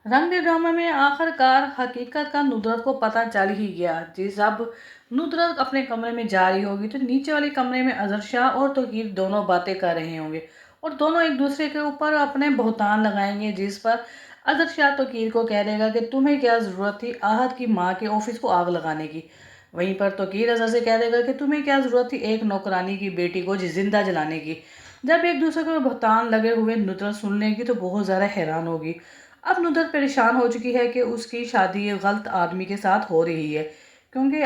रंग दे ड्रामा में आखिरकार हकीकत का नुसरत को पता चल ही गया। जिस अब नुसरत अपने कमरे में जा रही होगी तो नीचे वाले कमरे में अजहर शाह और तौकीर दोनों बातें कर रहे होंगे और दोनों एक दूसरे के ऊपर अपने बहतान लगाएंगे, जिस पर अजहर शाह तौकीर को कह देगा कि तुम्हें क्या ज़रूरत थी आहत की माँ के ऑफिस को आग लगाने की। वहीं पर तौकीर अजहर से कह देगा कि तुम्हें क्या ज़रूरत थी एक नौकरानी की बेटी को जिंदा जलाने की। जब एक दूसरे को बहतान लगे हुए नुसरत सुन लेगी तो बहुत ज़्यादा हैरान होगी। अब नुसरत परेशान हो चुकी है कि उसकी शादी गलत आदमी के साथ हो रही है, क्योंकि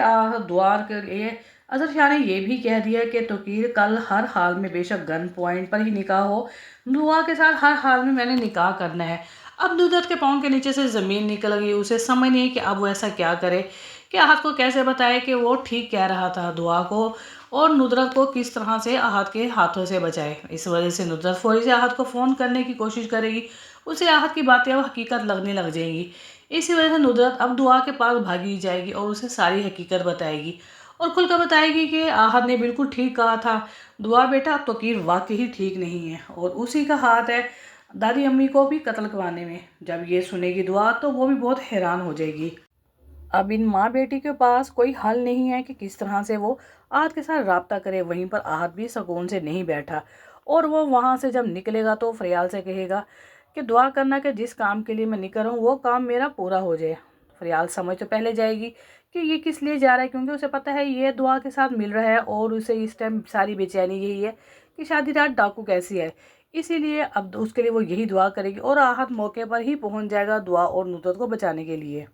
दुआ के लिए अजहर शाह ने यह भी कह दिया कि तौकीर कल हर हाल में बेशक गन पॉइंट पर ही निकाह हो, दुआ के साथ हर हाल में मैंने निकाह करना है। अब नुसरत के पाँव के नीचे से ज़मीन निकल गई। उसे समझ नहीं कि अब वो ऐसा क्या करे, कि आहत को कैसे बताए कि वो ठीक कह रहा था दुआ को, और नुसरत को किस तरह से आहत के हाथों से बचाए। इस वजह से नुसरत फौरी से आहत को फ़ोन करने की कोशिश करेगी। उसे आहत की बातें अब हकीकत लगने लग जाएंगी। इसी वजह से नुसरत अब दुआ के पास भागी जाएगी और उसे सारी हकीकत बताएगी और खुलकर बताएगी कि आहत ने बिल्कुल ठीक कहा था, दुआ बेटा अब तौकीर वाकई ही ठीक नहीं है और उसी का हाथ है दादी अम्मी को भी कत्ल करवाने में। जब ये सुनेगी दुआ तो वो भी बहुत हैरान हो जाएगी। अब इन माँ बेटी के पास कोई हल नहीं है कि किस तरह से वो आहत के साथ राब्ता करे। वहीं पर आहत भी सुकून से नहीं बैठा और वो वहाँ से जब निकलेगा तो फरियाल से कहेगा कि दुआ करना कि जिस काम के लिए मैं निकल रहा हूँ वो काम मेरा पूरा हो जाए। फरियाल समझ तो पहले जाएगी कि ये किस लिए जा रहा है, क्योंकि उसे पता है ये दुआ के साथ मिल रहा है और उसे इस टाइम सारी बेचैनी यही है कि शादी रात डाकू कैसी है। इसीलिए अब उसके लिए वो यही दुआ करेगी और आहत मौके पर ही पहुँच जाएगा दुआ और नुसरत को बचाने के लिए।